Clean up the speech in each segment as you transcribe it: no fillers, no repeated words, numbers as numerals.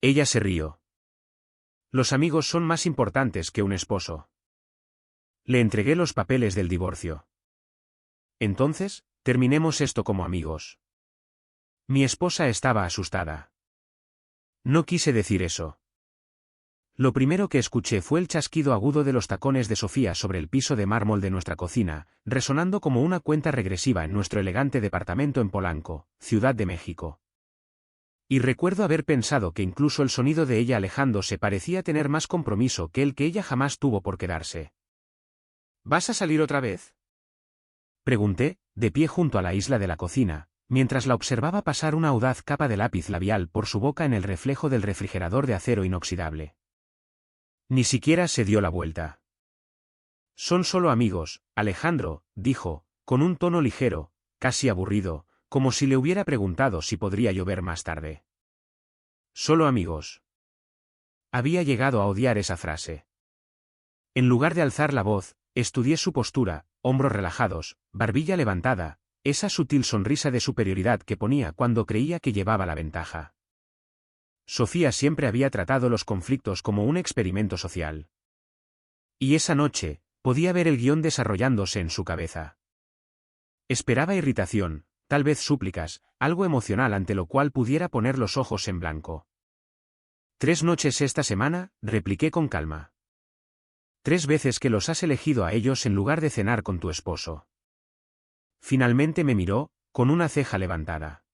Ella se rió. Los amigos son más importantes que un esposo. Le entregué los papeles del divorcio. Entonces, terminemos esto como amigos. Mi esposa estaba asustada. No quise decir eso. Lo primero que escuché fue el chasquido agudo de los tacones de Sofía sobre el piso de mármol de nuestra cocina, resonando como una cuenta regresiva en nuestro elegante departamento en Polanco, Ciudad de México. Y recuerdo haber pensado que incluso el sonido de ella alejándose parecía tener más compromiso que el que ella jamás tuvo por quedarse. ¿Vas a salir otra vez? Pregunté, de pie junto a la isla de la cocina, mientras la observaba pasar una audaz capa de lápiz labial por su boca en el reflejo del refrigerador de acero inoxidable. Ni siquiera se dio la vuelta. Son solo amigos, Alejandro, dijo, con un tono ligero, casi aburrido, como si le hubiera preguntado si podría llover más tarde. Solo amigos. Había llegado a odiar esa frase. En lugar de alzar la voz, estudié su postura, hombros relajados, barbilla levantada, esa sutil sonrisa de superioridad que ponía cuando creía que llevaba la ventaja. Sofía siempre había tratado los conflictos como un experimento social. Y esa noche, podía ver el guión desarrollándose en su cabeza. Esperaba irritación, tal vez súplicas, algo emocional ante lo cual pudiera poner los ojos en blanco. 3 noches esta semana, repliqué con calma. 3 veces que los has elegido a ellos en lugar de cenar con tu esposo. Finalmente me miró, con una ceja levantada.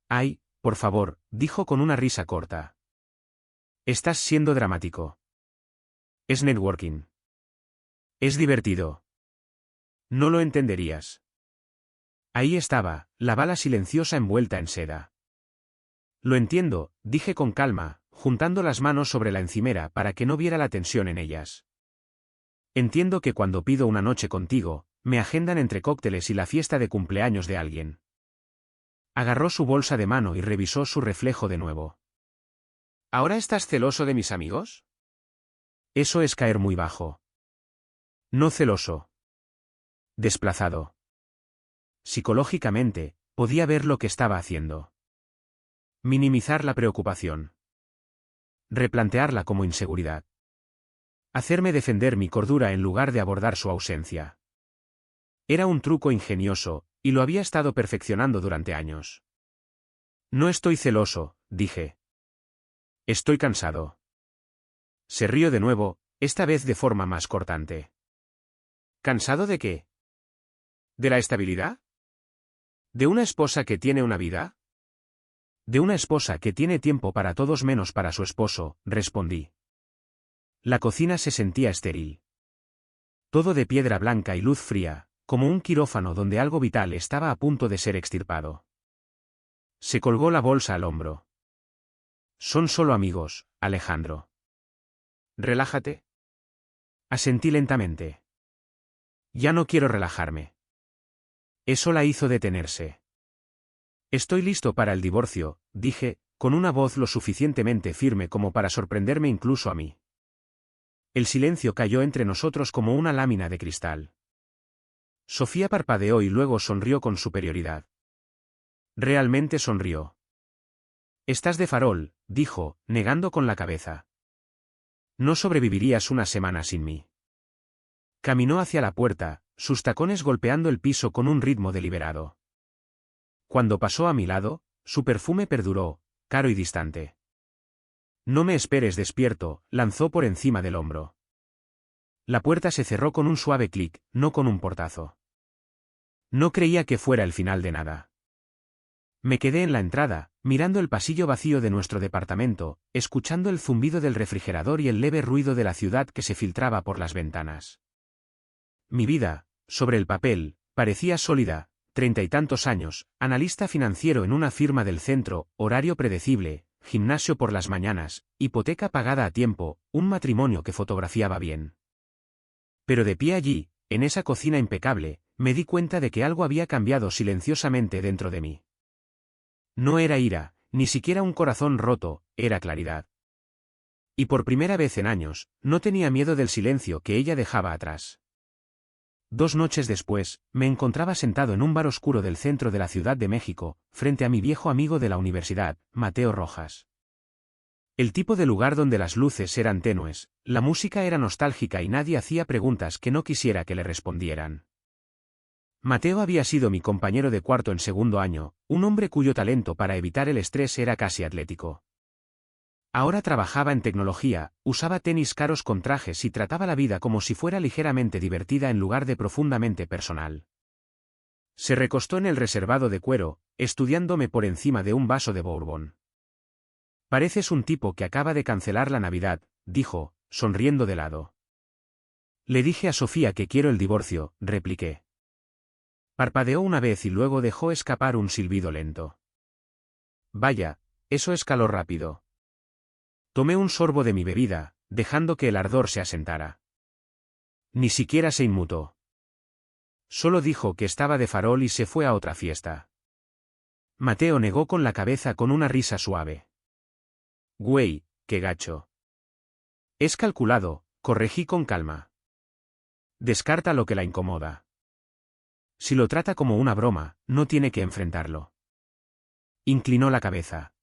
Ay, por favor, dijo con una risa corta. Estás siendo dramático. Es networking. Es divertido. No lo entenderías. Ahí estaba, la bala silenciosa envuelta en seda. Lo entiendo, dije con calma, juntando las manos sobre la encimera para que no viera la tensión en ellas. Entiendo que cuando pido una noche contigo, me agendan entre cócteles y la fiesta de cumpleaños de alguien. Agarró su bolsa de mano y revisó su reflejo de nuevo. ¿Ahora estás celoso de mis amigos? Eso es caer muy bajo. No celoso. Desplazado. Psicológicamente, podía ver lo que estaba haciendo. Minimizar la preocupación. Replantearla como inseguridad. Hacerme defender mi cordura en lugar de abordar su ausencia. Era un truco ingenioso, y lo había estado perfeccionando durante años. No estoy celoso, dije. Estoy cansado. Se rió de nuevo, esta vez de forma más cortante. ¿Cansado de qué? ¿De la estabilidad? ¿De una esposa que tiene una vida? De una esposa que tiene tiempo para todos menos para su esposo, respondí. La cocina se sentía estéril. Todo de piedra blanca y luz fría, como un quirófano donde algo vital estaba a punto de ser extirpado. Se colgó la bolsa al hombro. Son solo amigos, Alejandro. Relájate. Asentí lentamente. Ya no quiero relajarme. Eso la hizo detenerse. Estoy listo para el divorcio, dije, con una voz lo suficientemente firme como para sorprenderme incluso a mí. El silencio cayó entre nosotros como una lámina de cristal. Sofía parpadeó y luego sonrió con superioridad. Realmente sonrió. Estás de farol, dijo, negando con la cabeza. No sobrevivirías una semana sin mí. Caminó hacia la puerta, sus tacones golpeando el piso con un ritmo deliberado. Cuando pasó a mi lado, su perfume perduró, caro y distante. No me esperes despierto, lanzó por encima del hombro. La puerta se cerró con un suave clic, no con un portazo. No creía que fuera el final de nada. Me quedé en la entrada, mirando el pasillo vacío de nuestro departamento, escuchando el zumbido del refrigerador y el leve ruido de la ciudad que se filtraba por las ventanas. Mi vida, sobre el papel, parecía sólida, 30 y tantos años, analista financiero en una firma del centro, horario predecible, gimnasio por las mañanas, hipoteca pagada a tiempo, un matrimonio que fotografiaba bien. Pero de pie allí, en esa cocina impecable, me di cuenta de que algo había cambiado silenciosamente dentro de mí. No era ira, ni siquiera un corazón roto, era claridad. Y por primera vez en años, no tenía miedo del silencio que ella dejaba atrás. 2 noches después, me encontraba sentado en un bar oscuro del centro de la Ciudad de México, frente a mi viejo amigo de la universidad, Mateo Rojas. El tipo de lugar donde las luces eran tenues, la música era nostálgica y nadie hacía preguntas que no quisiera que le respondieran. Mateo había sido mi compañero de cuarto en segundo año, un hombre cuyo talento para evitar el estrés era casi atlético. Ahora trabajaba en tecnología, usaba tenis caros con trajes y trataba la vida como si fuera ligeramente divertida en lugar de profundamente personal. Se recostó en el reservado de cuero, estudiándome por encima de un vaso de bourbon. Pareces un tipo que acaba de cancelar la Navidad, dijo, sonriendo de lado. Le dije a Sofía que quiero el divorcio, repliqué. Parpadeó una vez y luego dejó escapar un silbido lento. Vaya, eso escaló rápido. Tomé un sorbo de mi bebida, dejando que el ardor se asentara. Ni siquiera se inmutó. Solo dijo que estaba de farol y se fue a otra fiesta. Mateo negó con la cabeza con una risa suave. Güey, qué gacho. Es calculado, corregí con calma. Descarta lo que la incomoda. Si lo trata como una broma, no tiene que enfrentarlo. Inclinó la cabeza.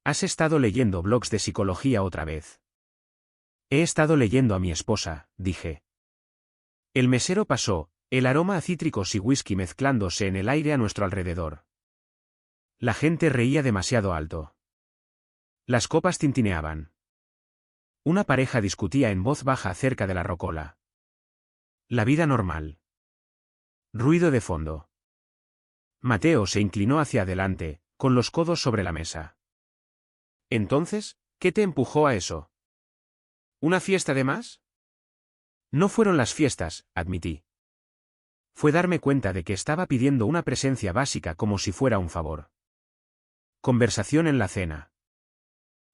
¿Has estado leyendo blogs de psicología otra vez? He estado leyendo a mi esposa, dije. El mesero pasó, el aroma a cítricos y whisky mezclándose en el aire a nuestro alrededor. La gente reía demasiado alto. Las copas tintineaban. Una pareja discutía en voz baja acerca de la rocola. La vida normal. Ruido de fondo. Mateo se inclinó hacia adelante, con los codos sobre la mesa. Entonces, ¿qué te empujó a eso? ¿Una fiesta de más? No fueron las fiestas, admití. Fue darme cuenta de que estaba pidiendo una presencia básica como si fuera un favor. Conversación en la cena.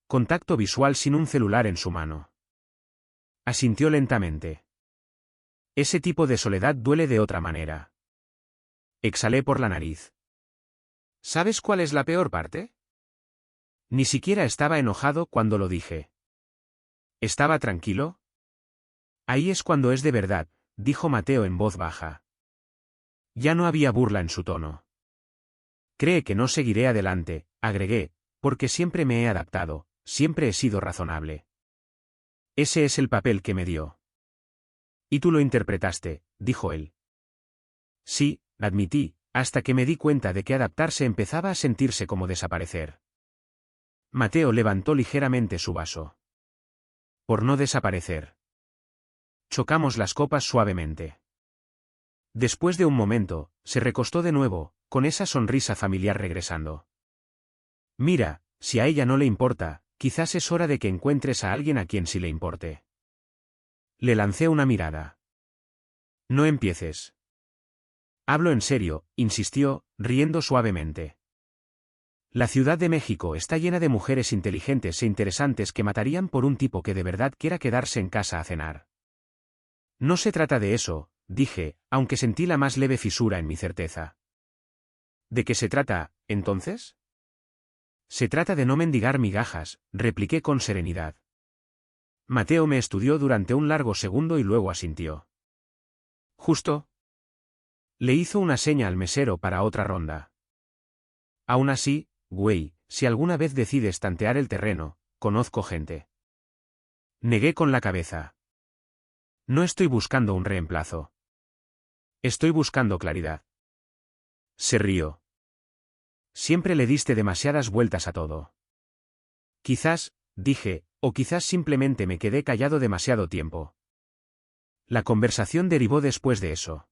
Contacto visual sin un celular en su mano. Asintió lentamente. Ese tipo de soledad duele de otra manera. Exhalé por la nariz. ¿Sabes cuál es la peor parte? Ni siquiera estaba enojado cuando lo dije. ¿Estaba tranquilo? Ahí es cuando es de verdad, dijo Mateo en voz baja. Ya no había burla en su tono. Cree que no seguiré adelante, agregué, porque siempre me he adaptado, siempre he sido razonable. Ese es el papel que me dio. Y tú lo interpretaste, dijo él. Sí, admití, hasta que me di cuenta de que adaptarse empezaba a sentirse como desaparecer. Mateo levantó ligeramente su vaso. Por no desaparecer. Chocamos las copas suavemente. Después de un momento, se recostó de nuevo, con esa sonrisa familiar regresando. Mira, si a ella no le importa, quizás es hora de que encuentres a alguien a quien sí le importe. Le lancé una mirada. No empieces. Hablo en serio, insistió, riendo suavemente. La Ciudad de México está llena de mujeres inteligentes e interesantes que matarían por un tipo que de verdad quiera quedarse en casa a cenar. No se trata de eso, dije, aunque sentí la más leve fisura en mi certeza. ¿De qué se trata, entonces? Se trata de no mendigar migajas, repliqué con serenidad. Mateo me estudió durante un largo segundo y luego asintió. ¿Justo? Le hizo una seña al mesero para otra ronda. Aún así, güey, si alguna vez decides tantear el terreno, conozco gente. Negué con la cabeza. No estoy buscando un reemplazo. Estoy buscando claridad. Se rió. Siempre le diste demasiadas vueltas a todo. Quizás, dije, o quizás simplemente me quedé callado demasiado tiempo. La conversación derivó después de eso.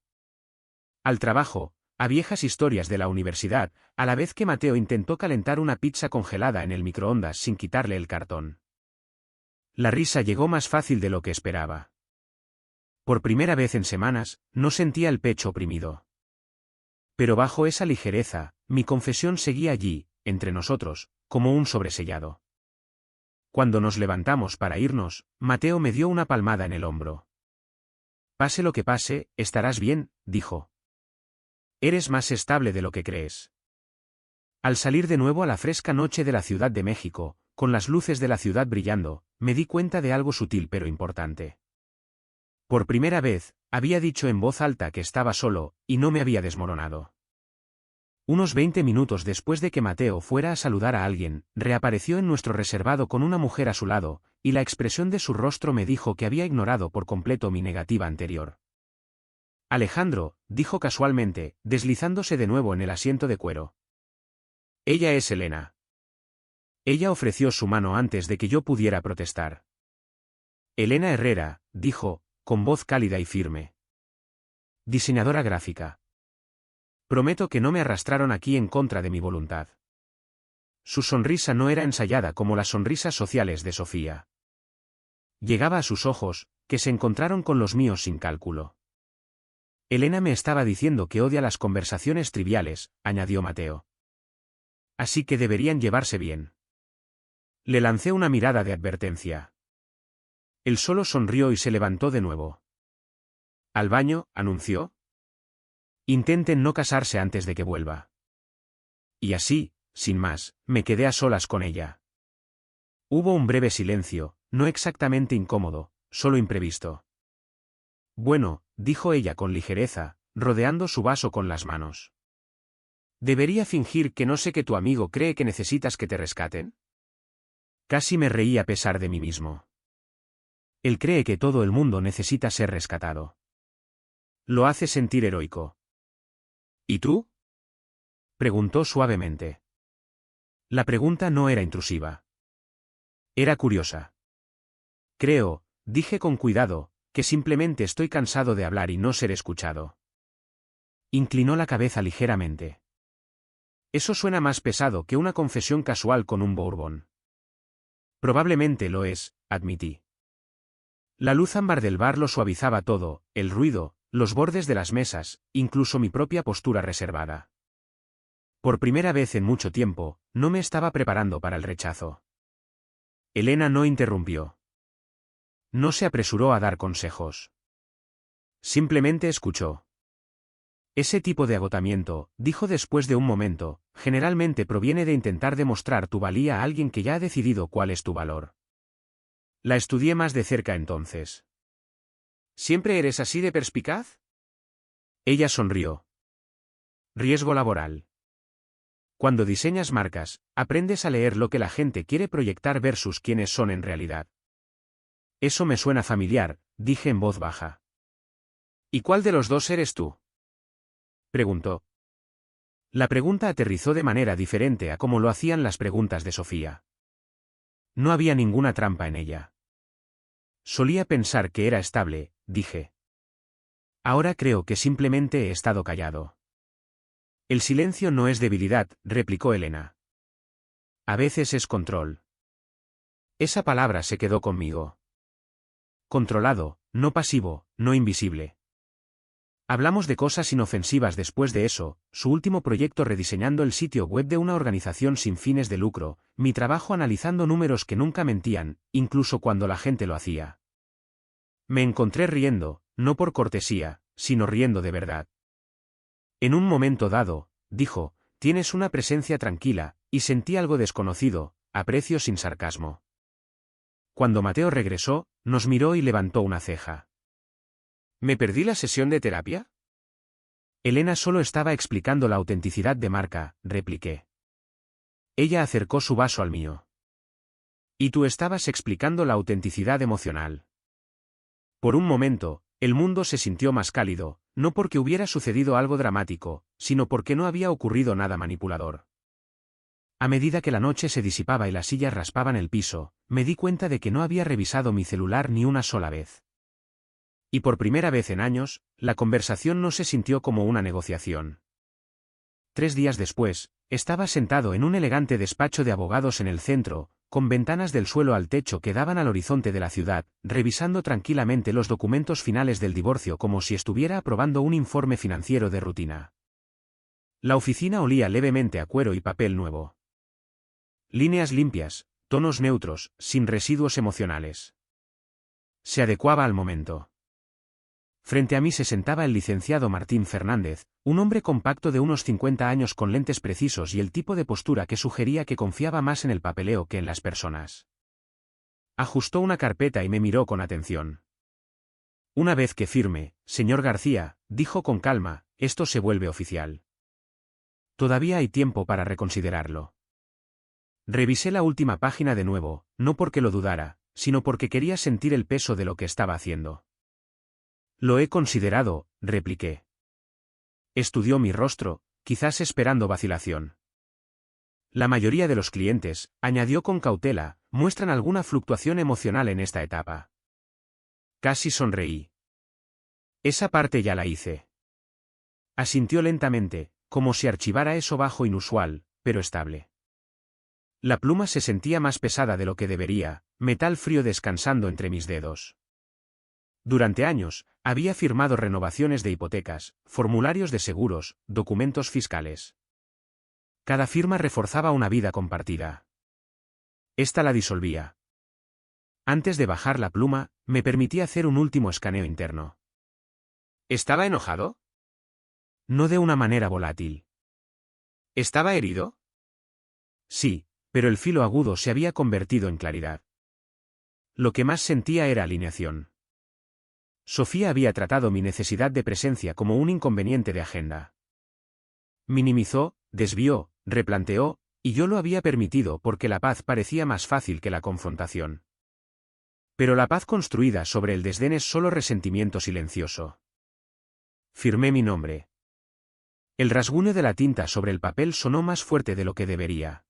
Al trabajo, a viejas historias de la universidad, a la vez que Mateo intentó calentar una pizza congelada en el microondas sin quitarle el cartón. La risa llegó más fácil de lo que esperaba. Por primera vez en semanas, no sentía el pecho oprimido. Pero bajo esa ligereza, mi confesión seguía allí, entre nosotros, como un sobresellado. Cuando nos levantamos para irnos, Mateo me dio una palmada en el hombro. Pase lo que pase, estarás bien, dijo. Eres más estable de lo que crees. Al salir de nuevo a la fresca noche de la Ciudad de México, con las luces de la ciudad brillando, me di cuenta de algo sutil pero importante. Por primera vez, había dicho en voz alta que estaba solo, y no me había desmoronado. Unos 20 minutos después de que Mateo fuera a saludar a alguien, reapareció en nuestro reservado con una mujer a su lado, y la expresión de su rostro me dijo que había ignorado por completo mi negativa anterior. Alejandro, dijo casualmente, deslizándose de nuevo en el asiento de cuero. Ella es Elena. Ella ofreció su mano antes de que yo pudiera protestar. Elena Herrera, dijo, con voz cálida y firme. Diseñadora gráfica. Prometo que no me arrastraron aquí en contra de mi voluntad. Su sonrisa no era ensayada como las sonrisas sociales de Sofía. Llegaba a sus ojos, que se encontraron con los míos sin cálculo. Elena me estaba diciendo que odia las conversaciones triviales, añadió Mateo. Así que deberían llevarse bien. Le lancé una mirada de advertencia. Él solo sonrió y se levantó de nuevo. ¿Al baño?, anunció. Intenten no casarse antes de que vuelva. Y así, sin más, me quedé a solas con ella. Hubo un breve silencio, no exactamente incómodo, solo imprevisto. Bueno, dijo ella con ligereza, rodeando su vaso con las manos. ¿Debería fingir que no sé que tu amigo cree que necesitas que te rescaten? Casi me reí a pesar de mí mismo. Él cree que todo el mundo necesita ser rescatado. Lo hace sentir heroico. ¿Y tú?, preguntó suavemente. La pregunta no era intrusiva. Era curiosa. Creo, dije con cuidado, que simplemente estoy cansado de hablar y no ser escuchado. Inclinó la cabeza ligeramente. Eso suena más pesado que una confesión casual con un bourbon. Probablemente lo es, admití. La luz ámbar del bar lo suavizaba todo, el ruido, los bordes de las mesas, incluso mi propia postura reservada. Por primera vez en mucho tiempo, no me estaba preparando para el rechazo. Elena no interrumpió. No se apresuró a dar consejos. Simplemente escuchó. Ese tipo de agotamiento, dijo después de un momento, generalmente proviene de intentar demostrar tu valía a alguien que ya ha decidido cuál es tu valor. La estudié más de cerca entonces. ¿Siempre eres así de perspicaz? Ella sonrió. Riesgo laboral. Cuando diseñas marcas, aprendes a leer lo que la gente quiere proyectar versus quiénes son en realidad. Eso me suena familiar, dije en voz baja. ¿Y cuál de los dos eres tú?, preguntó. La pregunta aterrizó de manera diferente a como lo hacían las preguntas de Sofía. No había ninguna trampa en ella. Solía pensar que era estable, dije. Ahora creo que simplemente he estado callado. El silencio no es debilidad, replicó Elena. A veces es control. Esa palabra se quedó conmigo. Controlado, no pasivo, no invisible. Hablamos de cosas inofensivas después de eso, su último proyecto rediseñando el sitio web de una organización sin fines de lucro, mi trabajo analizando números que nunca mentían, incluso cuando la gente lo hacía. Me encontré riendo, no por cortesía, sino riendo de verdad. En un momento dado, dijo, tienes una presencia tranquila, y sentí algo desconocido, aprecio sin sarcasmo. Cuando Mateo regresó, nos miró y levantó una ceja. ¿Me perdí la sesión de terapia? Elena solo estaba explicando la autenticidad de marca, repliqué. Ella acercó su vaso al mío. Y tú estabas explicando la autenticidad emocional. Por un momento, el mundo se sintió más cálido, no porque hubiera sucedido algo dramático, sino porque no había ocurrido nada manipulador. A medida que la noche se disipaba y las sillas raspaban el piso, me di cuenta de que no había revisado mi celular ni una sola vez. Y por primera vez en años, la conversación no se sintió como una negociación. 3 días después, estaba sentado en un elegante despacho de abogados en el centro, con ventanas del suelo al techo que daban al horizonte de la ciudad, revisando tranquilamente los documentos finales del divorcio como si estuviera aprobando un informe financiero de rutina. La oficina olía levemente a cuero y papel nuevo. Líneas limpias, tonos neutros, sin residuos emocionales. Se adecuaba al momento. Frente a mí se sentaba el licenciado Martín Fernández, un hombre compacto de unos 50 años con lentes precisos y el tipo de postura que sugería que confiaba más en el papeleo que en las personas. Ajustó una carpeta y me miró con atención. Una vez que firme, señor García, dijo con calma, esto se vuelve oficial. Todavía hay tiempo para reconsiderarlo. Revisé la última página de nuevo, no porque lo dudara, sino porque quería sentir el peso de lo que estaba haciendo. Lo he considerado, repliqué. Estudió mi rostro, quizás esperando vacilación. La mayoría de los clientes, añadió con cautela, muestran alguna fluctuación emocional en esta etapa. Casi sonreí. Esa parte ya la hice. Asintió lentamente, como si archivara eso bajo inusual, pero estable. La pluma se sentía más pesada de lo que debería, metal frío descansando entre mis dedos. Durante años, había firmado renovaciones de hipotecas, formularios de seguros, documentos fiscales. Cada firma reforzaba una vida compartida. Esta la disolvía. Antes de bajar la pluma, me permití hacer un último escaneo interno. ¿Estaba enojado? No de una manera volátil. ¿Estaba herido? Sí, pero el filo agudo se había convertido en claridad. Lo que más sentía era alineación. Sofía había tratado mi necesidad de presencia como un inconveniente de agenda. Minimizó, desvió, replanteó, y yo lo había permitido porque la paz parecía más fácil que la confrontación. Pero la paz construida sobre el desdén es solo resentimiento silencioso. Firmé mi nombre. El rasguño de la tinta sobre el papel sonó más fuerte de lo que debería.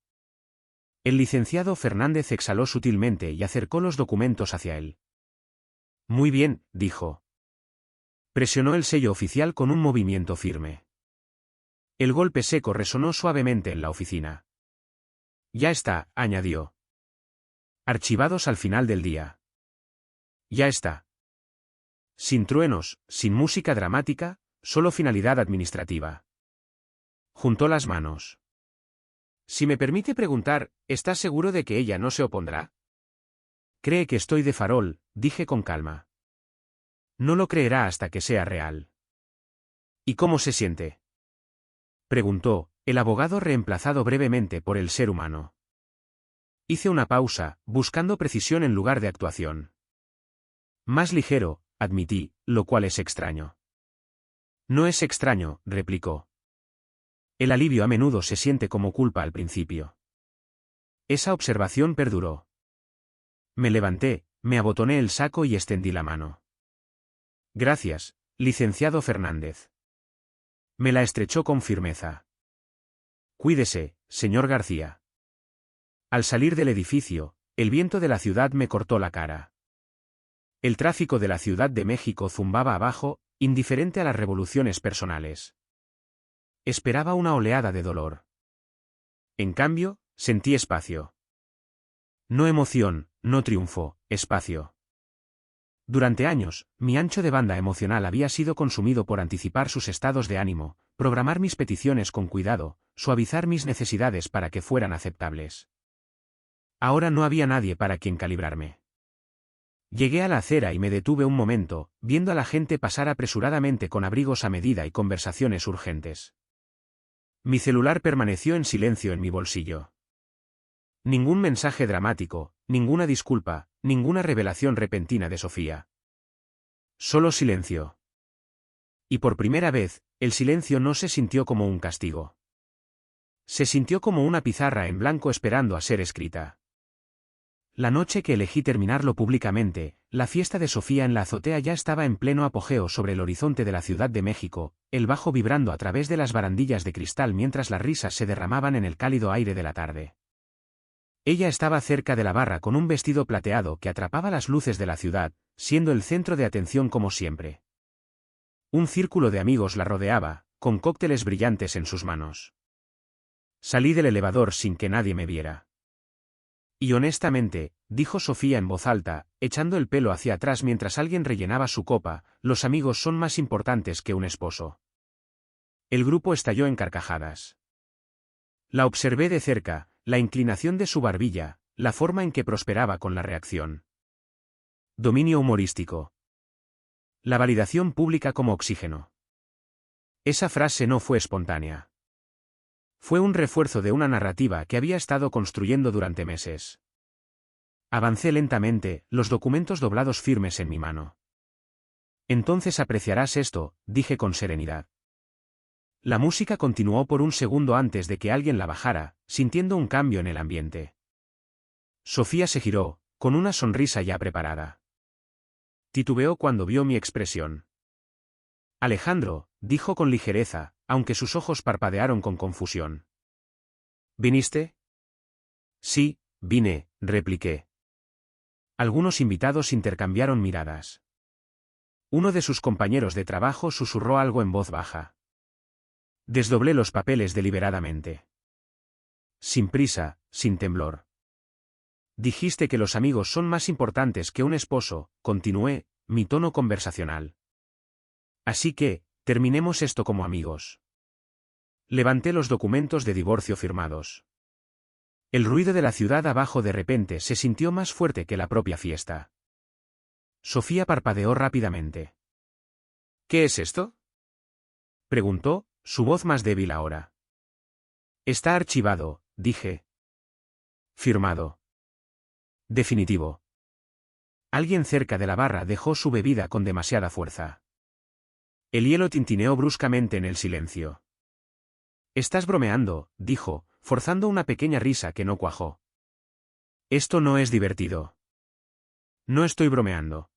El licenciado Fernández exhaló sutilmente y acercó los documentos hacia él. Muy bien, dijo. Presionó el sello oficial con un movimiento firme. El golpe seco resonó suavemente en la oficina. Ya está, añadió. Archivados al final del día. Ya está. Sin truenos, sin música dramática, solo finalidad administrativa. Juntó las manos. Si me permite preguntar, ¿estás seguro de que ella no se opondrá? Cree que estoy de farol, dije con calma. No lo creerá hasta que sea real. ¿Y cómo se siente? Preguntó, el abogado reemplazado brevemente por el ser humano. Hice una pausa, buscando precisión en lugar de actuación. Más ligero, admití, lo cual es extraño. No es extraño, replicó. El alivio a menudo se siente como culpa al principio. Esa observación perduró. Me levanté, me abotoné el saco y extendí la mano. Gracias, licenciado Fernández. Me la estrechó con firmeza. Cuídese, señor García. Al salir del edificio, el viento de la ciudad me cortó la cara. El tráfico de la Ciudad de México zumbaba abajo, indiferente a las revoluciones personales. Esperaba una oleada de dolor. En cambio, sentí espacio. No emoción, no triunfo, espacio. Durante años, mi ancho de banda emocional había sido consumido por anticipar sus estados de ánimo, programar mis peticiones con cuidado, suavizar mis necesidades para que fueran aceptables. Ahora no había nadie para quien calibrarme. Llegué a la acera y me detuve un momento, viendo a la gente pasar apresuradamente con abrigos a medida y conversaciones urgentes. Mi celular permaneció en silencio en mi bolsillo. Ningún mensaje dramático, ninguna disculpa, ninguna revelación repentina de Sofía. Solo silencio. Y por primera vez, el silencio no se sintió como un castigo. Se sintió como una pizarra en blanco esperando a ser escrita. La noche que elegí terminarlo públicamente, la fiesta de Sofía en la azotea ya estaba en pleno apogeo sobre el horizonte de la Ciudad de México, el bajo vibrando a través de las barandillas de cristal mientras las risas se derramaban en el cálido aire de la tarde. Ella estaba cerca de la barra con un vestido plateado que atrapaba las luces de la ciudad, siendo el centro de atención como siempre. Un círculo de amigos la rodeaba, con cócteles brillantes en sus manos. Salí del elevador sin que nadie me viera. Y honestamente, dijo Sofía en voz alta, echando el pelo hacia atrás mientras alguien rellenaba su copa, los amigos son más importantes que un esposo. El grupo estalló en carcajadas. La observé de cerca, la inclinación de su barbilla, la forma en que prosperaba con la reacción. Dominio humorístico. La validación pública como oxígeno. Esa frase no fue espontánea. Fue un refuerzo de una narrativa que había estado construyendo durante meses. Avancé lentamente, los documentos doblados firmes en mi mano. Entonces apreciarás esto, dije con serenidad. La música continuó por un segundo antes de que alguien la bajara, sintiendo un cambio en el ambiente. Sofía se giró, con una sonrisa ya preparada. Titubeó cuando vio mi expresión. Alejandro, dijo con ligereza, aunque sus ojos parpadearon con confusión. ¿Viniste? Sí, vine, repliqué. Algunos invitados intercambiaron miradas. Uno de sus compañeros de trabajo susurró algo en voz baja. Desdoblé los papeles deliberadamente. Sin prisa, sin temblor. Dijiste que los amigos son más importantes que un esposo, continué, mi tono conversacional. Así que, terminemos esto como amigos. Levanté los documentos de divorcio firmados. El ruido de la ciudad abajo de repente se sintió más fuerte que la propia fiesta. Sofía parpadeó rápidamente. ¿Qué es esto?, preguntó, su voz más débil ahora. Está archivado, dije. Firmado. Definitivo. Alguien cerca de la barra dejó su bebida con demasiada fuerza. El hielo tintineó bruscamente en el silencio. Estás bromeando, dijo, forzando una pequeña risa que no cuajó. Esto no es divertido. No estoy bromeando.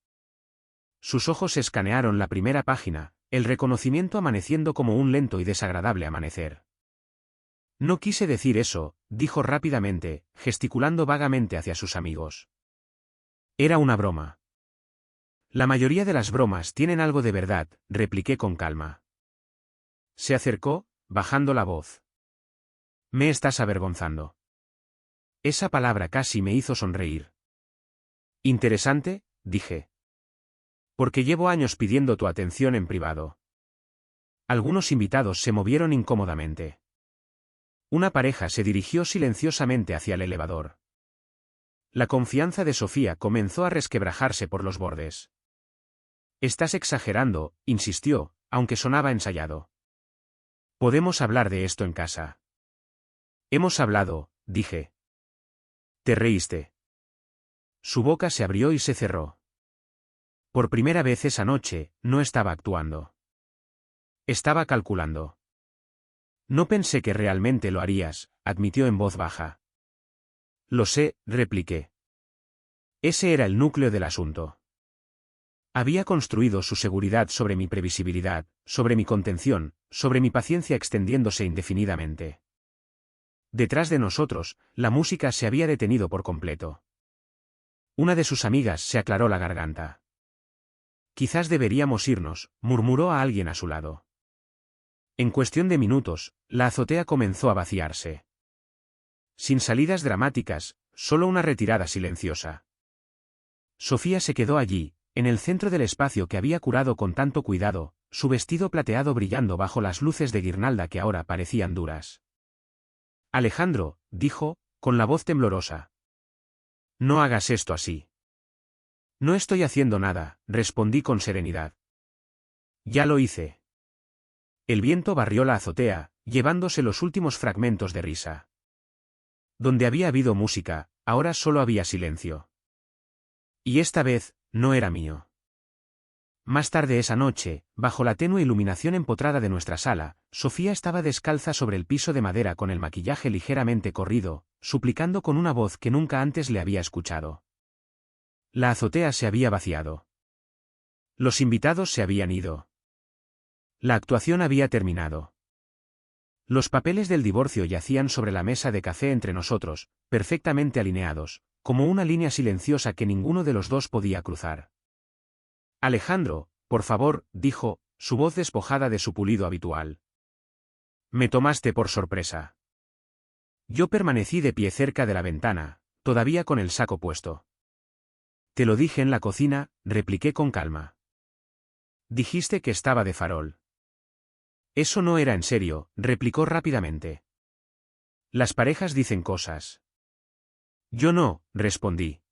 Sus ojos escanearon la primera página, el reconocimiento amaneciendo como un lento y desagradable amanecer. No quise decir eso, dijo rápidamente, gesticulando vagamente hacia sus amigos. Era una broma. La mayoría de las bromas tienen algo de verdad, repliqué con calma. Se acercó, bajando la voz. Me estás avergonzando. Esa palabra casi me hizo sonreír. Interesante, dije. Porque llevo años pidiendo tu atención en privado. Algunos invitados se movieron incómodamente. Una pareja se dirigió silenciosamente hacia el elevador. La confianza de Sofía comenzó a resquebrajarse por los bordes. Estás exagerando, insistió, aunque sonaba ensayado. Podemos hablar de esto en casa. Hemos hablado, dije. Te reíste. Su boca se abrió y se cerró. Por primera vez esa noche, no estaba actuando. Estaba calculando. No pensé que realmente lo harías, admitió en voz baja. Lo sé, repliqué. Ese era el núcleo del asunto. Había construido su seguridad sobre mi previsibilidad, sobre mi contención, sobre mi paciencia extendiéndose indefinidamente. Detrás de nosotros, la música se había detenido por completo. Una de sus amigas se aclaró la garganta. Quizás deberíamos irnos, murmuró a alguien a su lado. En cuestión de minutos, la azotea comenzó a vaciarse. Sin salidas dramáticas, solo una retirada silenciosa. Sofía se quedó allí, en el centro del espacio que había curado con tanto cuidado, su vestido plateado brillando bajo las luces de guirnalda que ahora parecían duras. Alejandro, dijo, con la voz temblorosa. No hagas esto así. No estoy haciendo nada, respondí con serenidad. Ya lo hice. El viento barrió la azotea, llevándose los últimos fragmentos de risa. Donde había habido música, ahora solo había silencio. Y esta vez, no era mío. Más tarde esa noche, bajo la tenue iluminación empotrada de nuestra sala, Sofía estaba descalza sobre el piso de madera con el maquillaje ligeramente corrido, suplicando con una voz que nunca antes le había escuchado. La azotea se había vaciado. Los invitados se habían ido. La actuación había terminado. Los papeles del divorcio yacían sobre la mesa de café entre nosotros, perfectamente alineados, como una línea silenciosa que ninguno de los dos podía cruzar. Alejandro, por favor, dijo, su voz despojada de su pulido habitual. Me tomaste por sorpresa. Yo permanecí de pie cerca de la ventana, todavía con el saco puesto. Te lo dije en la cocina, repliqué con calma. Dijiste que estaba de farol. Eso no era en serio, replicó rápidamente. Las parejas dicen cosas. Yo no, respondí.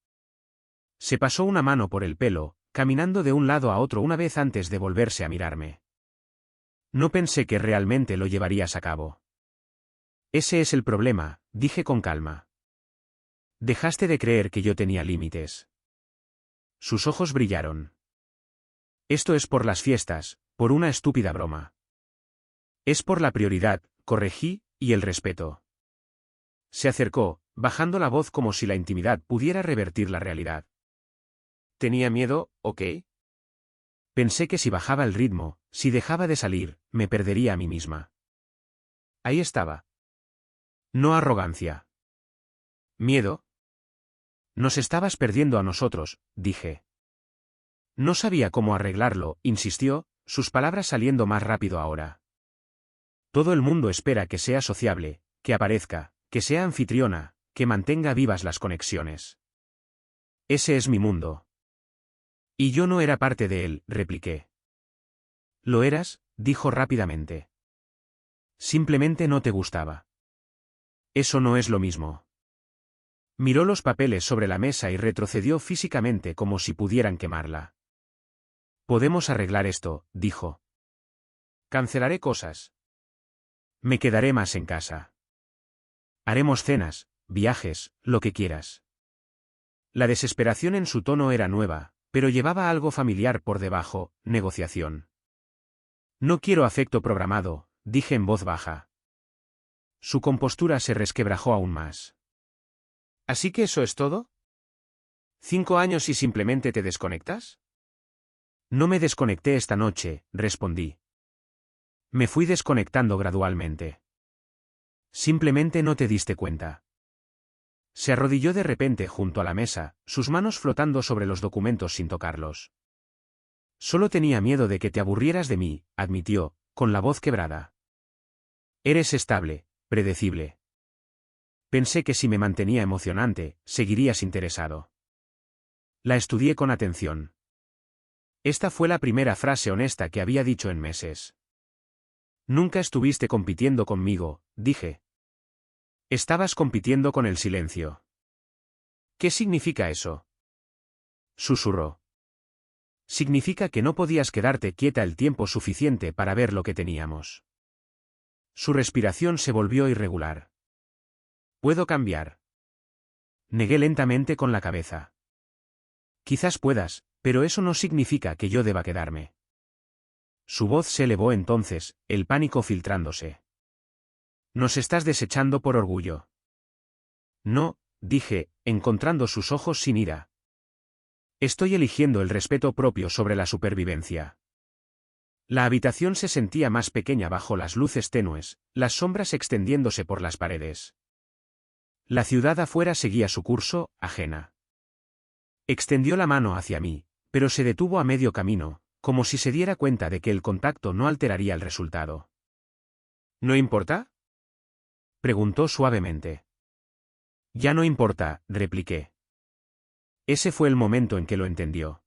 Se pasó una mano por el pelo, caminando de un lado a otro una vez antes de volverse a mirarme. No pensé que realmente lo llevarías a cabo. Ese es el problema, dije con calma. Dejaste de creer que yo tenía límites. Sus ojos brillaron. Esto es por las fiestas, por una estúpida broma. Es por la prioridad, corregí, y el respeto. Se acercó, bajando la voz como si la intimidad pudiera revertir la realidad. ¿Tenía miedo, o qué? Pensé que si bajaba el ritmo, si dejaba de salir, me perdería a mí misma. Ahí estaba. No arrogancia. ¿Miedo? Nos estabas perdiendo a nosotros, dije. No sabía cómo arreglarlo, insistió, sus palabras saliendo más rápido ahora. Todo el mundo espera que sea sociable, que aparezca, que sea anfitriona, que mantenga vivas las conexiones. Ese es mi mundo. Y yo no era parte de él, repliqué. Lo eras, dijo rápidamente. Simplemente no te gustaba. Eso no es lo mismo. Miró los papeles sobre la mesa y retrocedió físicamente como si pudieran quemarla. Podemos arreglar esto, dijo. Cancelaré cosas. Me quedaré más en casa. Haremos cenas, viajes, lo que quieras. La desesperación en su tono era nueva, pero llevaba algo familiar por debajo, negociación. No quiero afecto programado, dije en voz baja. Su compostura se resquebrajó aún más. ¿Así que eso es todo? ¿5 años y simplemente te desconectas? No me desconecté esta noche, respondí. Me fui desconectando gradualmente. Simplemente no te diste cuenta. Se arrodilló de repente junto a la mesa, sus manos flotando sobre los documentos sin tocarlos. Solo tenía miedo de que te aburrieras de mí, admitió, con la voz quebrada. Eres estable, predecible. Pensé que si me mantenía emocionante, seguirías interesado. La estudié con atención. Esta fue la primera frase honesta que había dicho en meses. Nunca estuviste compitiendo conmigo, dije. Estabas compitiendo con el silencio. ¿Qué significa eso? Susurró. Significa que no podías quedarte quieta el tiempo suficiente para ver lo que teníamos. Su respiración se volvió irregular. ¿Puedo cambiar? Negué lentamente con la cabeza. Quizás puedas, pero eso no significa que yo deba quedarme. Su voz se elevó entonces, el pánico filtrándose. Nos estás desechando por orgullo. No, dije, encontrando sus ojos sin ira. Estoy eligiendo el respeto propio sobre la supervivencia. La habitación se sentía más pequeña bajo las luces tenues, las sombras extendiéndose por las paredes. La ciudad afuera seguía su curso, ajena. Extendió la mano hacia mí, pero se detuvo a medio camino, como si se diera cuenta de que el contacto no alteraría el resultado. ¿No importa? Preguntó suavemente. Ya no importa, repliqué. Ese fue el momento en que lo entendió.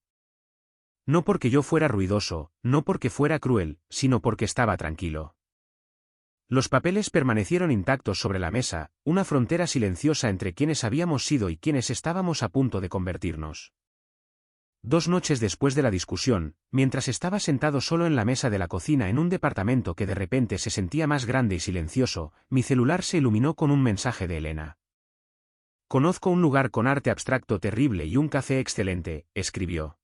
No porque yo fuera ruidoso, no porque fuera cruel, sino porque estaba tranquilo. Los papeles permanecieron intactos sobre la mesa, una frontera silenciosa entre quienes habíamos sido y quienes estábamos a punto de convertirnos. 2 noches después de la discusión, mientras estaba sentado solo en la mesa de la cocina en un departamento que de repente se sentía más grande y silencioso, mi celular se iluminó con un mensaje de Elena. Conozco un lugar con arte abstracto terrible y un café excelente, escribió.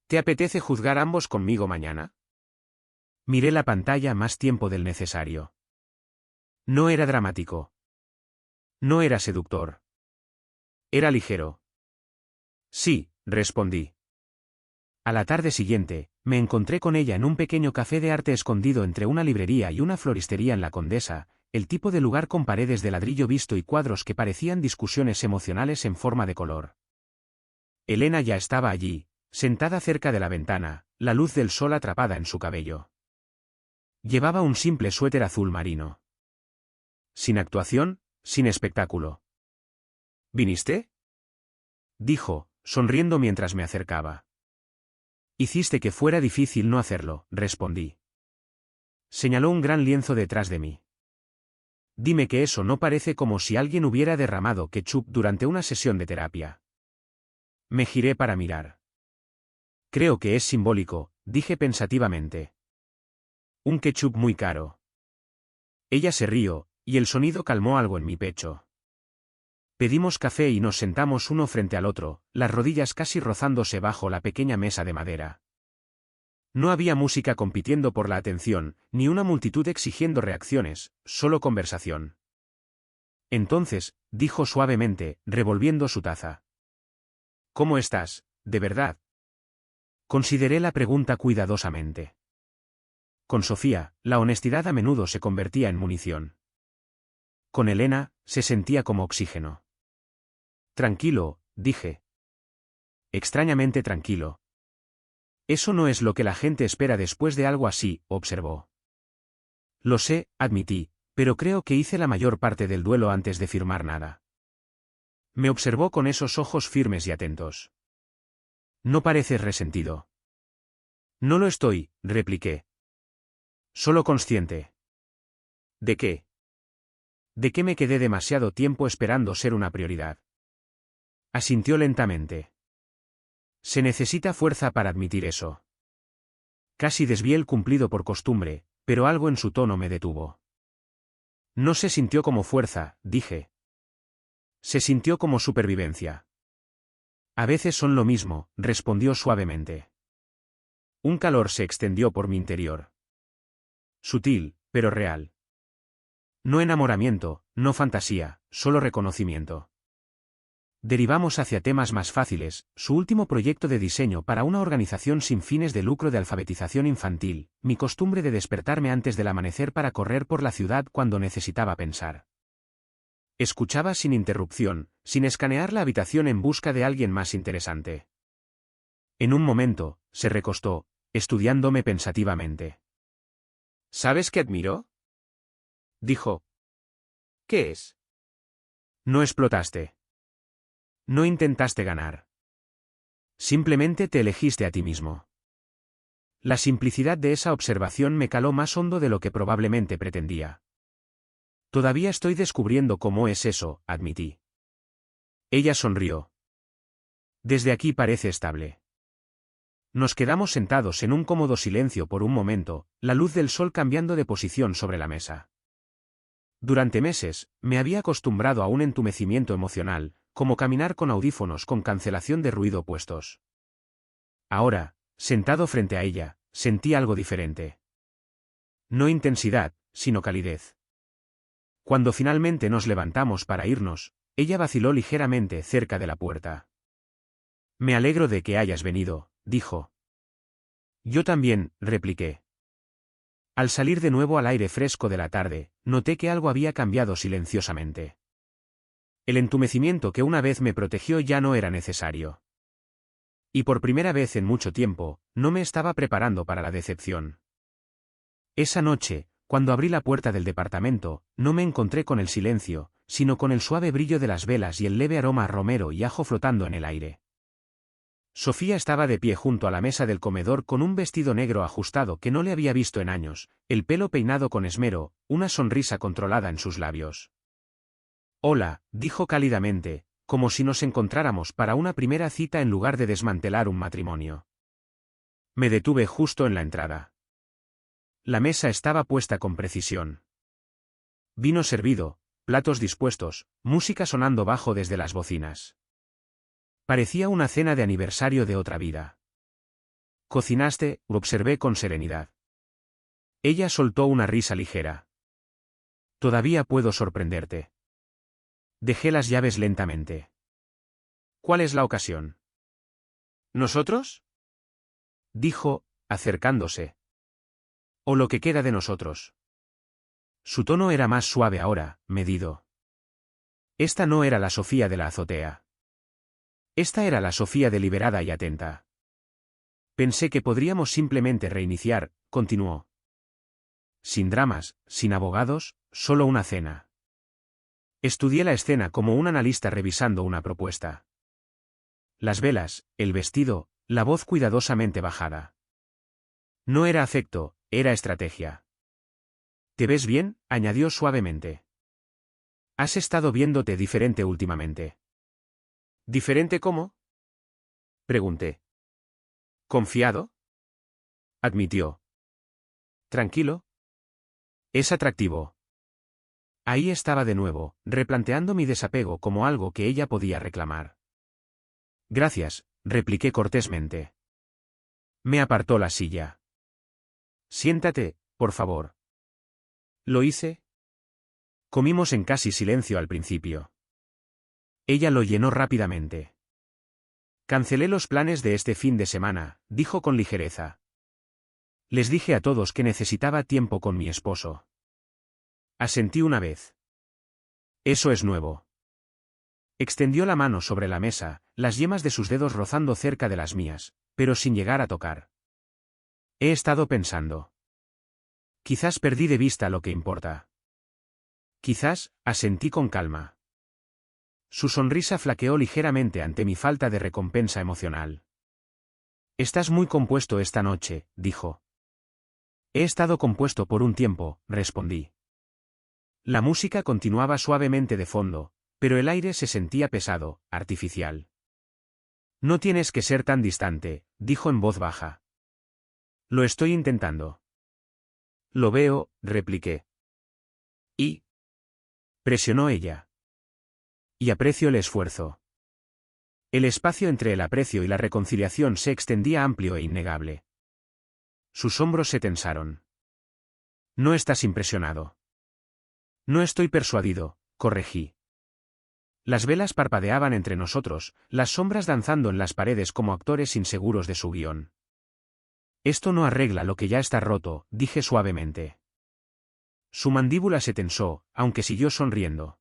¿Te apetece juzgar ambos conmigo mañana? Miré la pantalla más tiempo del necesario. No era dramático. No era seductor. Era ligero. Sí, respondí. A la tarde siguiente, me encontré con ella en un pequeño café de arte escondido entre una librería y una floristería en la Condesa, el tipo de lugar con paredes de ladrillo visto y cuadros que parecían discusiones emocionales en forma de color. Elena ya estaba allí, sentada cerca de la ventana, la luz del sol atrapada en su cabello. Llevaba un simple suéter azul marino. Sin actuación, sin espectáculo. ¿Viniste? Dijo, sonriendo mientras me acercaba. Hiciste que fuera difícil no hacerlo, respondí. Señaló un gran lienzo detrás de mí. Dime que eso no parece como si alguien hubiera derramado ketchup durante una sesión de terapia. Me giré para mirar. Creo que es simbólico, dije pensativamente. Un ketchup muy caro. Ella se rió, y el sonido calmó algo en mi pecho. Pedimos café y nos sentamos uno frente al otro, las rodillas casi rozándose bajo la pequeña mesa de madera. No había música compitiendo por la atención, ni una multitud exigiendo reacciones, solo conversación. Entonces, dijo suavemente, revolviendo su taza. ¿Cómo estás, de verdad? Consideré la pregunta cuidadosamente. Con Sofía, la honestidad a menudo se convertía en munición. Con Elena, se sentía como oxígeno. Tranquilo, dije. Extrañamente tranquilo. Eso no es lo que la gente espera después de algo así, observó. Lo sé, admití, pero creo que hice la mayor parte del duelo antes de firmar nada. Me observó con esos ojos firmes y atentos. No pareces resentido. No lo estoy, repliqué. Solo consciente. ¿De qué? De que me quedé demasiado tiempo esperando ser una prioridad. Asintió lentamente. Se necesita fuerza para admitir eso. Casi desvié el cumplido por costumbre, pero algo en su tono me detuvo. No se sintió como fuerza, dije. Se sintió como supervivencia. A veces son lo mismo, respondió suavemente. Un calor se extendió por mi interior. Sutil, pero real. No enamoramiento, no fantasía, solo reconocimiento. Derivamos hacia temas más fáciles, su último proyecto de diseño para una organización sin fines de lucro de alfabetización infantil, mi costumbre de despertarme antes del amanecer para correr por la ciudad cuando necesitaba pensar. Escuchaba sin interrupción, sin escanear la habitación en busca de alguien más interesante. En un momento, se recostó, estudiándome pensativamente. ¿Sabes qué admiro? Dijo. ¿Qué es? No explotaste. No intentaste ganar. Simplemente te elegiste a ti mismo. La simplicidad de esa observación me caló más hondo de lo que probablemente pretendía. Todavía estoy descubriendo cómo es eso, admití. Ella sonrió. Desde aquí parece estable. Nos quedamos sentados en un cómodo silencio por un momento, la luz del sol cambiando de posición sobre la mesa. Durante meses, me había acostumbrado a un entumecimiento emocional, como caminar con audífonos con cancelación de ruido puestos. Ahora, sentado frente a ella, sentí algo diferente. No intensidad, sino calidez. Cuando finalmente nos levantamos para irnos, ella vaciló ligeramente cerca de la puerta. Me alegro de que hayas venido, dijo. Yo también, repliqué. Al salir de nuevo al aire fresco de la tarde, noté que algo había cambiado silenciosamente. El entumecimiento que una vez me protegió ya no era necesario. Y por primera vez en mucho tiempo, no me estaba preparando para la decepción. Esa noche, cuando abrí la puerta del departamento, no me encontré con el silencio, sino con el suave brillo de las velas y el leve aroma a romero y ajo flotando en el aire. Sofía estaba de pie junto a la mesa del comedor con un vestido negro ajustado que no le había visto en años, el pelo peinado con esmero, una sonrisa controlada en sus labios. Hola, dijo cálidamente, como si nos encontráramos para una primera cita en lugar de desmantelar un matrimonio. Me detuve justo en la entrada. La mesa estaba puesta con precisión. Vino servido, platos dispuestos, música sonando bajo desde las bocinas. Parecía una cena de aniversario de otra vida. Cocinaste, observé con serenidad. Ella soltó una risa ligera. Todavía puedo sorprenderte. Dejé las llaves lentamente. ¿Cuál es la ocasión? ¿Nosotros? Dijo, acercándose. O lo que queda de nosotros. Su tono era más suave ahora, medido. Esta no era la Sofía de la azotea. Esta era la Sofía deliberada y atenta. Pensé que podríamos simplemente reiniciar, continuó. Sin dramas, sin abogados, solo una cena. Estudié la escena como un analista revisando una propuesta. Las velas, el vestido, la voz cuidadosamente bajada. No era afecto, era estrategia. ¿Te ves bien?, añadió suavemente. Has estado viéndote diferente últimamente. ¿Diferente cómo? Pregunté. ¿Confiado? Admitió. ¿Tranquilo? Es atractivo. Ahí estaba de nuevo, replanteando mi desapego como algo que ella podía reclamar. Gracias, repliqué cortésmente. Me apartó la silla. Siéntate, por favor. ¿Lo hice? Comimos en casi silencio al principio. Ella lo llenó rápidamente. Cancelé los planes de este fin de semana, dijo con ligereza. Les dije a todos que necesitaba tiempo con mi esposo. Asentí una vez. Eso es nuevo. Extendió la mano sobre la mesa, las yemas de sus dedos rozando cerca de las mías, pero sin llegar a tocar. He estado pensando. Quizás perdí de vista lo que importa. Quizás, asentí con calma. Su sonrisa flaqueó ligeramente ante mi falta de recompensa emocional. Estás muy compuesto esta noche, dijo. He estado compuesto por un tiempo, respondí. La música continuaba suavemente de fondo, pero el aire se sentía pesado, artificial. No tienes que ser tan distante, dijo en voz baja. Lo estoy intentando. Lo veo, repliqué. ¿Y? Presionó ella. Y aprecio el esfuerzo. El espacio entre el aprecio y la reconciliación se extendía amplio e innegable. Sus hombros se tensaron. No estás impresionado. No estoy persuadido, corregí. Las velas parpadeaban entre nosotros, las sombras danzando en las paredes como actores inseguros de su guión. Esto no arregla lo que ya está roto, dije suavemente. Su mandíbula se tensó, aunque siguió sonriendo.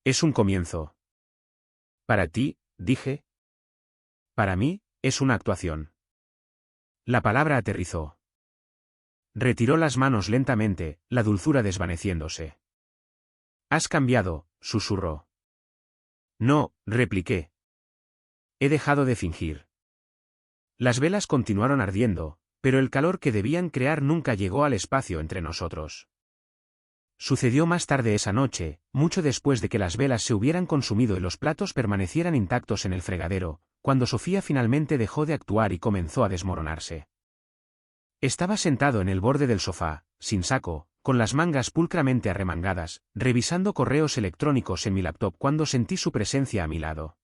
Es un comienzo. Para ti, dije. Para mí, es una actuación. La palabra aterrizó. Retiró las manos lentamente, la dulzura desvaneciéndose. Has cambiado, susurró. No, repliqué. He dejado de fingir. Las velas continuaron ardiendo, pero el calor que debían crear nunca llegó al espacio entre nosotros. Sucedió más tarde esa noche, mucho después de que las velas se hubieran consumido y los platos permanecieran intactos en el fregadero, cuando Sofía finalmente dejó de actuar y comenzó a desmoronarse. Estaba sentado en el borde del sofá, sin saco, con las mangas pulcramente arremangadas, revisando correos electrónicos en mi laptop cuando sentí su presencia a mi lado.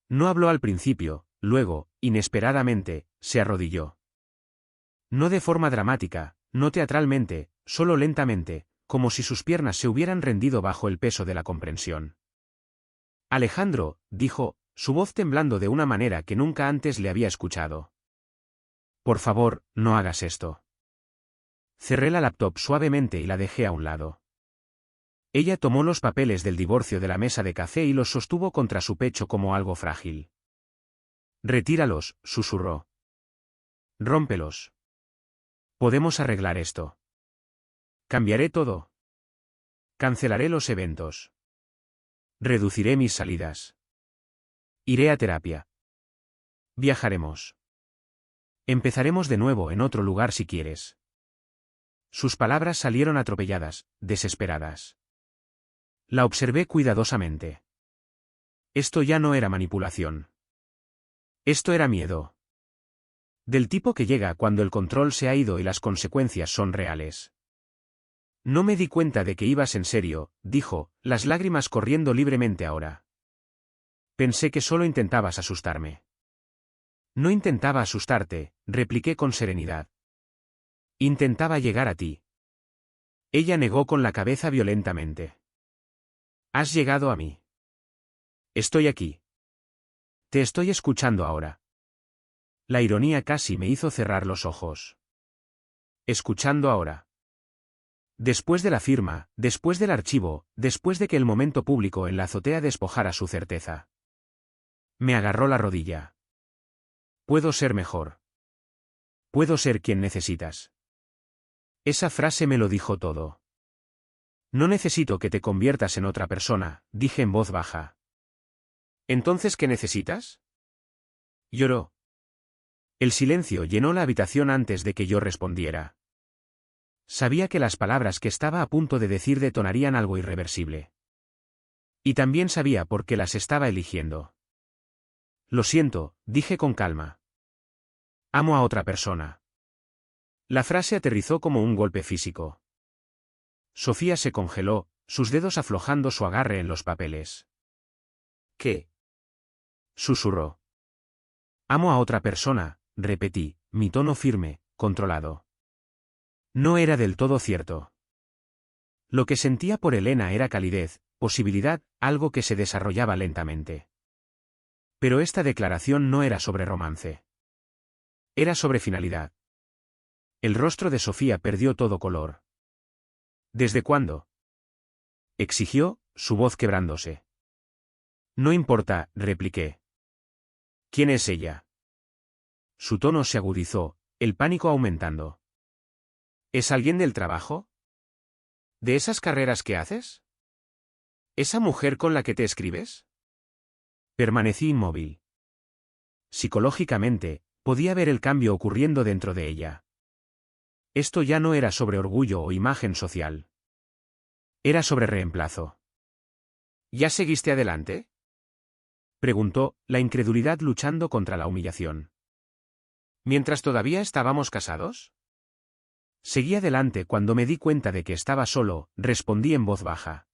No habló al principio, luego, inesperadamente, se arrodilló. No de forma dramática, no teatralmente, solo lentamente, como si sus piernas se hubieran rendido bajo el peso de la comprensión. Alejandro, dijo, su voz temblando de una manera que nunca antes le había escuchado. Por favor, no hagas esto. Cerré la laptop suavemente y la dejé a un lado. Ella tomó los papeles del divorcio de la mesa de café y los sostuvo contra su pecho como algo frágil. Retíralos, susurró. Rómpelos. Podemos arreglar esto. Cambiaré todo. Cancelaré los eventos. Reduciré mis salidas. Iré a terapia. Viajaremos. Empezaremos de nuevo en otro lugar si quieres. Sus palabras salieron atropelladas, desesperadas. La observé cuidadosamente. Esto ya no era manipulación. Esto era miedo. Del tipo que llega cuando el control se ha ido y las consecuencias son reales. No me di cuenta de que ibas en serio, dijo, las lágrimas corriendo libremente ahora. Pensé que solo intentabas asustarme. No intentaba asustarte, repliqué con serenidad. Intentaba llegar a ti. Ella negó con la cabeza violentamente. Has llegado a mí. Estoy aquí. Te estoy escuchando ahora. La ironía casi me hizo cerrar los ojos. Escuchando ahora. Después de la firma, después del archivo, después de que el momento público en la azotea despojara su certeza. Me agarró la rodilla. Puedo ser mejor. Puedo ser quien necesitas. Esa frase me lo dijo todo. No necesito que te conviertas en otra persona, dije en voz baja. ¿Entonces qué necesitas? Lloró. El silencio llenó la habitación antes de que yo respondiera. Sabía que las palabras que estaba a punto de decir detonarían algo irreversible. Y también sabía por qué las estaba eligiendo. Lo siento, dije con calma. Amo a otra persona. La frase aterrizó como un golpe físico. Sofía se congeló, sus dedos aflojando su agarre en los papeles. ¿Qué? Susurró. Amo a otra persona, repetí, mi tono firme, controlado. No era del todo cierto. Lo que sentía por Elena era calidez, posibilidad, algo que se desarrollaba lentamente. Pero esta declaración no era sobre romance. Era sobre finalidad. El rostro de Sofía perdió todo color. ¿Desde cuándo?, exigió, su voz quebrándose. No importa, repliqué. ¿Quién es ella? Su tono se agudizó, el pánico aumentando. ¿Es alguien del trabajo? ¿De esas carreras que haces? ¿Esa mujer con la que te escribes? Permanecí inmóvil. Psicológicamente, podía ver el cambio ocurriendo dentro de ella. Esto ya no era sobre orgullo o imagen social. Era sobre reemplazo. ¿Ya seguiste adelante?, preguntó, la incredulidad luchando contra la humillación. ¿Mientras todavía estábamos casados? Seguí adelante cuando me di cuenta de que estaba solo, respondí en voz baja.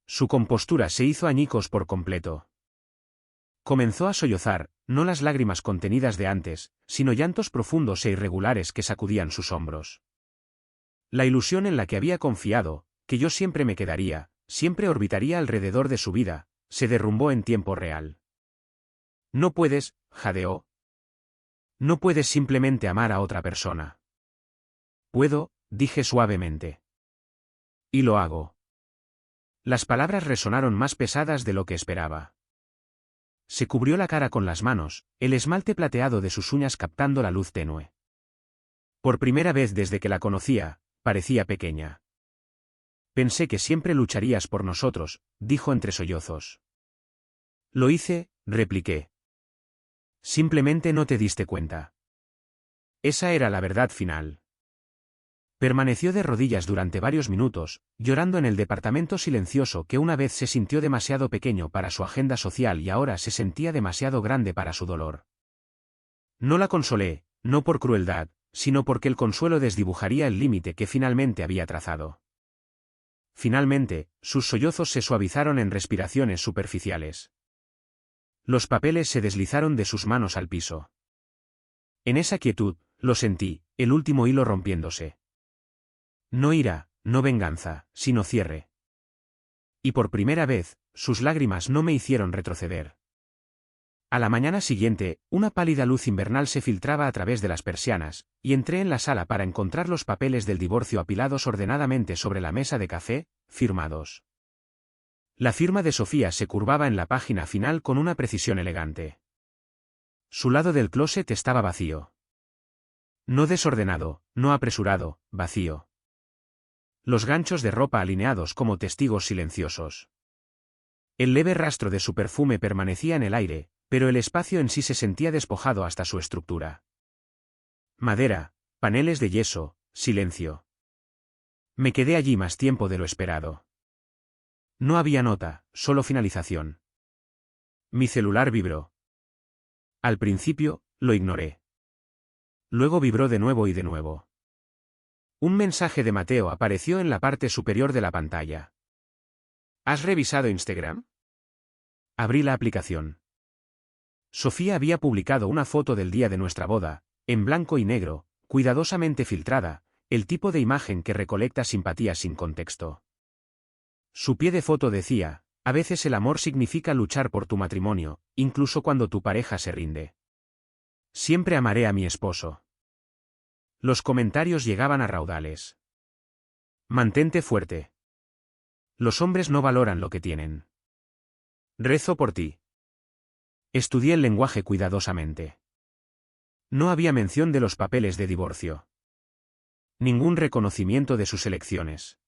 Su compostura se hizo añicos por completo. Comenzó a sollozar, no las lágrimas contenidas de antes, sino llantos profundos e irregulares que sacudían sus hombros. La ilusión en la que había confiado, que yo siempre me quedaría, siempre orbitaría alrededor de su vida, se derrumbó en tiempo real. No puedes, jadeó. No puedes simplemente amar a otra persona. Puedo, dije suavemente. Y lo hago. Las palabras resonaron más pesadas de lo que esperaba. Se cubrió la cara con las manos, el esmalte plateado de sus uñas captando la luz tenue. Por primera vez desde que la conocía, parecía pequeña. Pensé que siempre lucharías por nosotros, dijo entre sollozos. Lo hice, repliqué. Simplemente no te diste cuenta. Esa era la verdad final. Permaneció de rodillas durante varios minutos, llorando en el departamento silencioso que una vez se sintió demasiado pequeño para su agenda social y ahora se sentía demasiado grande para su dolor. No la consolé, no por crueldad, sino porque el consuelo desdibujaría el límite que finalmente había trazado. Finalmente, sus sollozos se suavizaron en respiraciones superficiales. Los papeles se deslizaron de sus manos al piso. En esa quietud, lo sentí, el último hilo rompiéndose. No ira, no venganza, sino cierre. Y por primera vez, sus lágrimas no me hicieron retroceder. A la mañana siguiente, una pálida luz invernal se filtraba a través de las persianas, y entré en la sala para encontrar los papeles del divorcio apilados ordenadamente sobre la mesa de café, firmados. La firma de Sofía se curvaba en la página final con una precisión elegante. Su lado del closet estaba vacío. No desordenado, no apresurado, vacío. Los ganchos de ropa alineados como testigos silenciosos. El leve rastro de su perfume permanecía en el aire, pero el espacio en sí se sentía despojado hasta su estructura. Madera, paneles de yeso, silencio. Me quedé allí más tiempo de lo esperado. No había nota, solo finalización. Mi celular vibró. Al principio, lo ignoré. Luego vibró de nuevo y de nuevo. Un mensaje de Mateo apareció en la parte superior de la pantalla. ¿Has revisado Instagram? Abrí la aplicación. Sofía había publicado una foto del día de nuestra boda, en blanco y negro, cuidadosamente filtrada, el tipo de imagen que recolecta simpatía sin contexto. Su pie de foto decía, a veces el amor significa luchar por tu matrimonio, incluso cuando tu pareja se rinde. Siempre amaré a mi esposo. Los comentarios llegaban a raudales. Mantente fuerte. Los hombres no valoran lo que tienen. Rezo por ti. Estudié el lenguaje cuidadosamente. No había mención de los papeles de divorcio. Ningún reconocimiento de sus elecciones.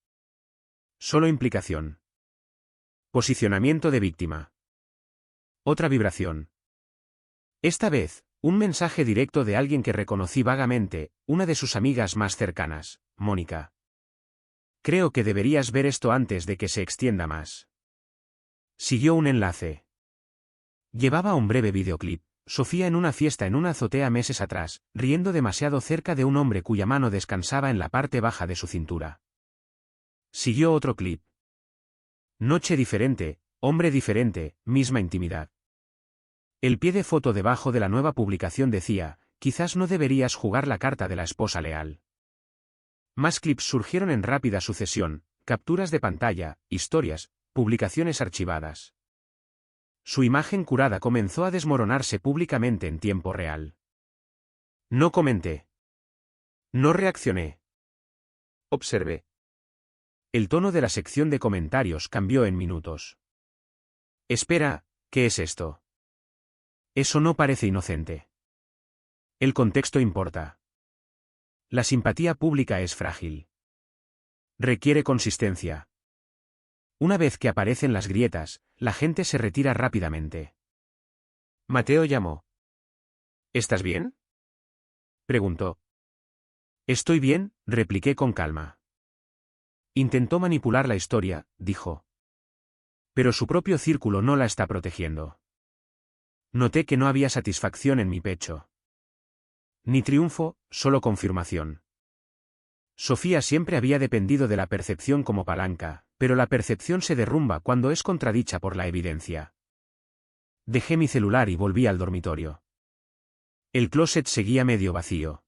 Solo implicación. Posicionamiento de víctima. Otra vibración. Esta vez, un mensaje directo de alguien que reconocí vagamente, una de sus amigas más cercanas, Mónica. Creo que deberías ver esto antes de que se extienda más. Siguió un enlace. Llevaba un breve videoclip, Sofía en una fiesta en una azotea meses atrás, riendo demasiado cerca de un hombre cuya mano descansaba en la parte baja de su cintura. Siguió otro clip. Noche diferente, hombre diferente, misma intimidad. El pie de foto debajo de la nueva publicación decía, quizás no deberías jugar la carta de la esposa leal. Más clips surgieron en rápida sucesión, capturas de pantalla, historias, publicaciones archivadas. Su imagen curada comenzó a desmoronarse públicamente en tiempo real. No comenté. No reaccioné. Observé. El tono de la sección de comentarios cambió en minutos. Espera, ¿qué es esto? Eso no parece inocente. El contexto importa. La simpatía pública es frágil. Requiere consistencia. Una vez que aparecen las grietas, la gente se retira rápidamente. Mateo llamó. ¿Estás bien?, preguntó. Estoy bien, repliqué con calma. Intentó manipular la historia, dijo. Pero su propio círculo no la está protegiendo. Noté que no había satisfacción en mi pecho. Ni triunfo, solo confirmación. Sofía siempre había dependido de la percepción como palanca, pero la percepción se derrumba cuando es contradicha por la evidencia. Dejé mi celular y volví al dormitorio. El closet seguía medio vacío.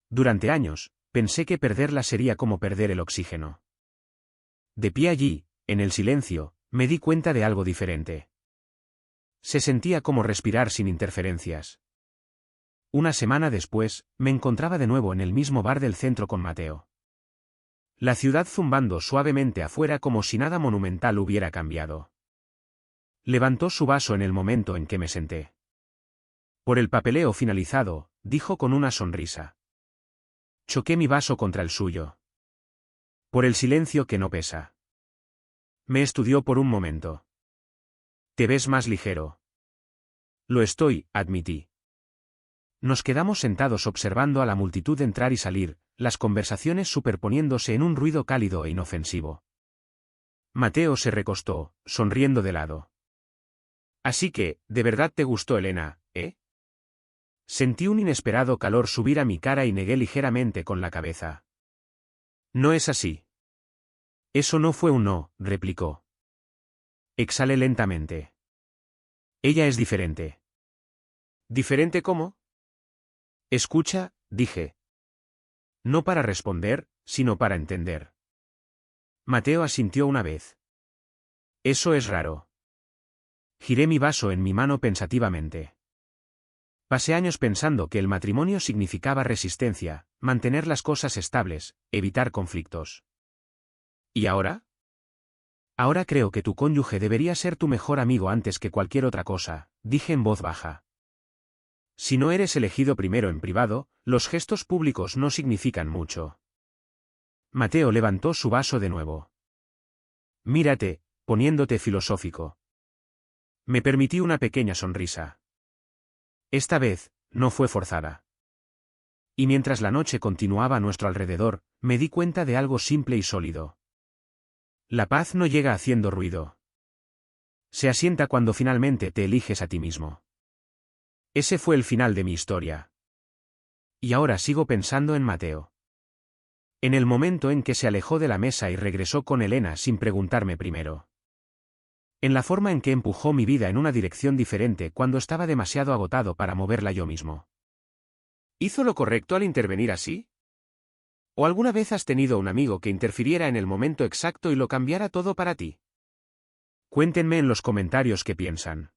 Durante años, pensé que perderla sería como perder el oxígeno. De pie allí, en el silencio, me di cuenta de algo diferente. Se sentía como respirar sin interferencias. Una semana después, me encontraba de nuevo en el mismo bar del centro con Mateo. La ciudad zumbando suavemente afuera como si nada monumental hubiera cambiado. Levantó su vaso en el momento en que me senté. Por el papeleo finalizado, dijo con una sonrisa. Choqué mi vaso contra el suyo. Por el silencio que no pesa. Me estudió por un momento. Te ves más ligero. Lo estoy, admití. Nos quedamos sentados observando a la multitud entrar y salir, las conversaciones superponiéndose en un ruido cálido e inofensivo. Mateo se recostó, sonriendo de lado. Así que, ¿de verdad te gustó Elena, eh? Sentí un inesperado calor subir a mi cara y negué ligeramente con la cabeza. No es así. Eso no fue un no, replicó. Exhalé lentamente. Ella es diferente. ¿Diferente cómo? Escucha, dije. No para responder, sino para entender. Mateo asintió una vez. Eso es raro. Giré mi vaso en mi mano pensativamente. Pasé años pensando que el matrimonio significaba resistencia, mantener las cosas estables, evitar conflictos. ¿Y ahora? Ahora creo que tu cónyuge debería ser tu mejor amigo antes que cualquier otra cosa, dije en voz baja. Si no eres elegido primero en privado, los gestos públicos no significan mucho. Mateo levantó su vaso de nuevo. Mírate, poniéndote filosófico. Me permití una pequeña sonrisa. Esta vez, no fue forzada. Y mientras la noche continuaba a nuestro alrededor, me di cuenta de algo simple y sólido. La paz no llega haciendo ruido. Se asienta cuando finalmente te eliges a ti mismo. Ese fue el final de mi historia. Y ahora sigo pensando en Mateo. En el momento en que se alejó de la mesa y regresó con Elena sin preguntarme primero. En la forma en que empujó mi vida en una dirección diferente cuando estaba demasiado agotado para moverla yo mismo. ¿Hizo lo correcto al intervenir así? ¿O alguna vez has tenido un amigo que interfiriera en el momento exacto y lo cambiara todo para ti? Cuéntenme en los comentarios qué piensan.